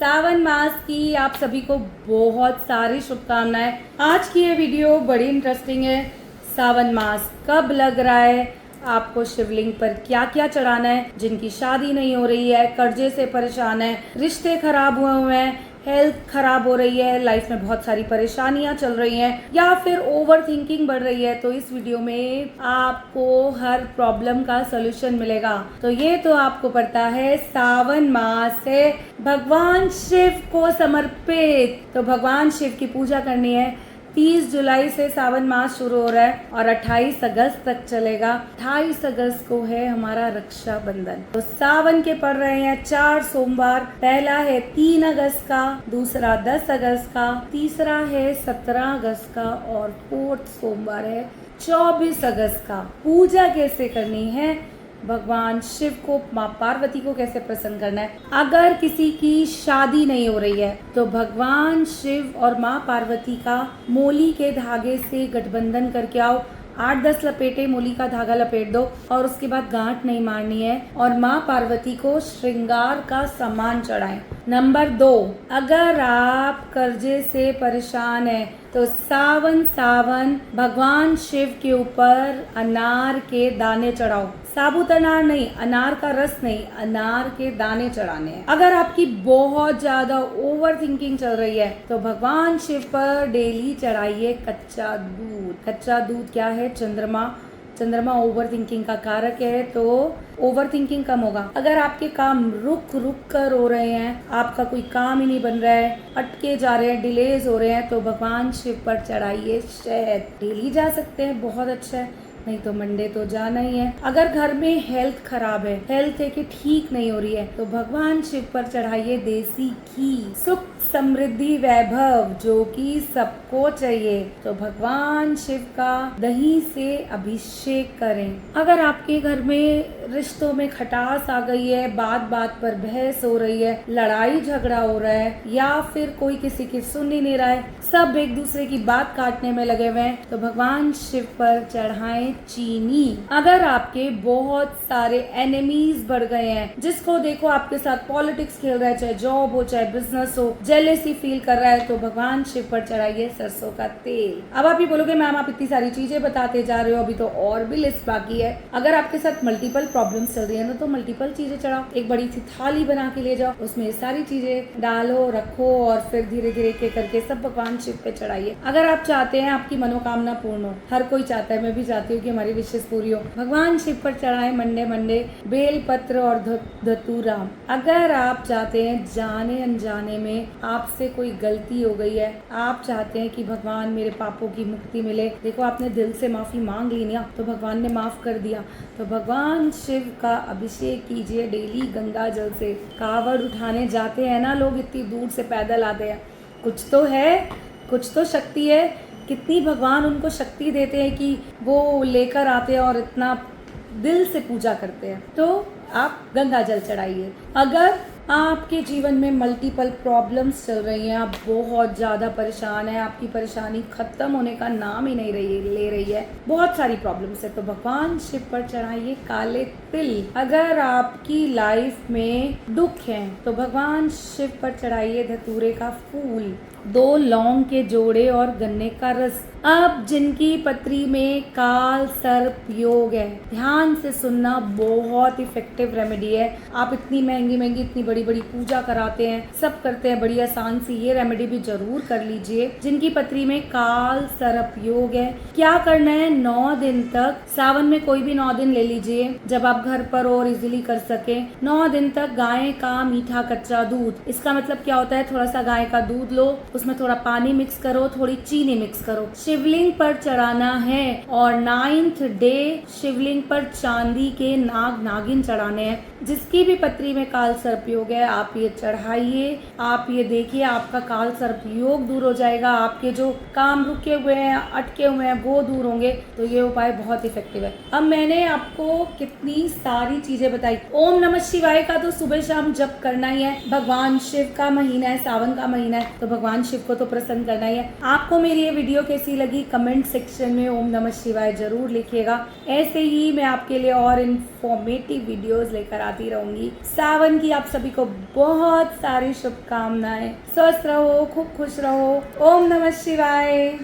सावन मास की आप सभी को बहुत सारी शुभकामनाएं। आज की ये वीडियो बड़ी इंटरेस्टिंग है। सावन मास कब लग रहा है, आपको शिवलिंग पर क्या क्या चढ़ाना है, जिनकी शादी नहीं हो रही है, कर्जे से परेशान है, रिश्ते खराब हुए हैं, हेल्थ खराब हो रही है, लाइफ में बहुत सारी परेशानियां चल रही हैं या फिर ओवर थिंकिंग बढ़ रही है, तो इस वीडियो में आपको हर प्रॉब्लम का सोल्यूशन मिलेगा। तो ये तो आपको पता है सावन मास है भगवान शिव को समर्पित, तो भगवान शिव की पूजा करनी है। 30 जुलाई से सावन मास शुरू हो रहा है और 28 अगस्त तक चलेगा। 28 अगस्त को है हमारा रक्षाबंधन। तो सावन के पड़ रहे हैं 4 सोमवार। पहला है 3 अगस्त का, दूसरा 10 अगस्त का, तीसरा है 17 अगस्त का और 4th सोमवार है 24 अगस्त का। पूजा कैसे करनी है, भगवान शिव को, माँ पार्वती को कैसे प्रसन्न करना है। अगर किसी की शादी नहीं हो रही है तो भगवान शिव और माँ पार्वती का मोली के धागे से गठबंधन करके आओ। 8-10 लपेटे मोली का धागा लपेट दो और उसके बाद गांठ नहीं मारनी है और माँ पार्वती को श्रृंगार का सामान चढ़ाएं। नंबर 2, अगर आप कर्जे से परेशान हैं तो सावन भगवान शिव के ऊपर अनार के दाने चढ़ाओ। साबुत अनार नहीं, अनार का रस नहीं, अनार के दाने चढ़ाने हैं। अगर आपकी बहुत ज्यादा ओवर थिंकिंग चल रही है तो भगवान शिव पर डेली चढ़ाइए कच्चा दूध। कच्चा दूध क्या है? चंद्रमा ओवर थिंकिंग का कारक है, तो ओवर थिंकिंग कम होगा। अगर आपके काम रुक कर हो रहे हैं, आपका कोई काम ही नहीं बन रहा है, अटके जा रहे हैं, डिलेज हो रहे हैं, तो भगवान शिव पर चढ़ाइए शहद। डेली जा सकते हैं, बहुत अच्छा है, नहीं तो मंडे तो जाना ही है। अगर घर में हेल्थ खराब है, हेल्थ है कि ठीक नहीं हो रही है, तो भगवान शिव पर चढ़ाइए देसी घी। सुख समृद्धि वैभव जो कि सबको चाहिए, तो भगवान शिव का दही से अभिषेक करें। अगर आपके घर में रिश्तों में खटास आ गई है, बात बात पर बहस हो रही है, लड़ाई झगड़ा हो रहा है या फिर कोई किसी की सुन ही नहीं रहा है, सब एक दूसरे की बात काटने में लगे हुए हैं, तो भगवान शिव पर चढ़ाएं चीनी। अगर आपके बहुत सारे एनिमीज बढ़ गए हैं, जिसको देखो आपके साथ पॉलिटिक्स खेल रहा है, चाहे जॉब हो चाहे बिजनेस हो, जेलेसी फील कर रहा है, तो भगवान शिव पर चढ़ाइए सरसों का तेल। अब आप ये बोलोगे मैम आप इतनी सारी चीजें बताते जा रहे हो, अभी तो और भी लिस्ट बाकी है। अगर आपके साथ मल्टीपल प्रॉब्लम्स चल रही है ना, तो मल्टीपल चीजें चढ़ाओ। एक बड़ी सी थाली बना के ले जाओ, उसमें सारी चीजें डालो, रखो और फिर धीरे धीरे के करके सब भगवान शिव पे चढ़ाइए। अगर आप चाहते हैं आपकी मनोकामना पूर्ण हो, हर कोई चाहता है, मैं भी चाहती हूँ कि हमारी विशेष पूरी हो, भगवान शिव पर चढ़ाए मंडे बेल पत्र और धतूरा। अगर आप चाहते हैं जाने अनजाने में आपसे कोई गलती हो गई है, आप चाहते हैं कि भगवान मेरे पापों की मुक्ति मिले, देखो आपने दिल से माफी मांग ली ना, तो भगवान ने माफ कर दिया, तो भगवान शिव का अभिषेक कीजिए डेली गंगा जल से। कावड़ उठाने जाते हैं ना लोग, इतनी दूर से पैदल आते हैं, कुछ तो है, कुछ तो शक्ति है। कितनी भगवान उनको शक्ति देते हैं कि वो लेकर आते हैं और इतना दिल से पूजा करते हैं। तो आप गंगा जल चढ़ाइए। अगर आपके जीवन में मल्टीपल प्रॉब्लम्स चल रही हैं, आप बहुत ज़्यादा परेशान हैं, आपकी परेशानी खत्म होने का नाम ही नहीं ले रही है, बहुत सारी प्रॉब्लम्स है, तो भगवान शिव पर चढ़ाइए काले तिल। अगर आपकी लाइफ में दुख है तो भगवान शिव पर चढ़ाइए धतूरे का फूल, 2 लौंग के जोड़े और गन्ने का रस। अब जिनकी पत्री में काल सर्प योग है, ध्यान से सुनना, बहुत इफेक्टिव रेमेडी है। आप इतनी महंगी इतनी बड़ी पूजा कराते हैं, सब करते हैं, बड़ी आसान सी ये रेमेडी भी जरूर कर लीजिए। जिनकी पत्री में काल सर्प योग है, क्या करना है, 9 दिन तक, सावन में कोई भी 9 दिन ले लीजिए जब आप घर पर और इजीली कर सके। 9 दिन तक गाय का मीठा कच्चा दूध, इसका मतलब क्या होता है, थोड़ा सा गाय का दूध लो, उसमें थोड़ा पानी मिक्स करो, थोड़ी चीनी मिक्स करो, शिवलिंग पर चढ़ाना है और 9th डे शिवलिंग पर चांदी के नाग नागिन चढ़ाने हैं। जिसकी भी पत्री में काल सर्प योग है, आप ये चढ़ाइए, आप ये देखिए आपका काल सर्प योग दूर हो जाएगा, आपके जो काम रुके हुए हैं, अटके हुए हैं, वो दूर होंगे। तो ये उपाय बहुत इफेक्टिव है। अब मैंने आपको कितनी सारी चीजें बताई। ओम नमः शिवाय का तो सुबह शाम जप करना ही है। भगवान शिव का महीना है, सावन का महीना है, तो भगवान भगवान शिव को तो प्रसन्न करना ही है। आपको मेरी ये वीडियो कैसी लगी कमेंट सेक्शन में ओम नमः शिवाय जरूर लिखिएगा। ऐसे ही मैं आपके लिए और इन्फॉर्मेटिव वीडियोस लेकर आती रहूंगी। सावन की आप सभी को बहुत सारी शुभकामनाएं। स्वस्थ रहो, खूब खुश रहो। ओम नमः शिवाय।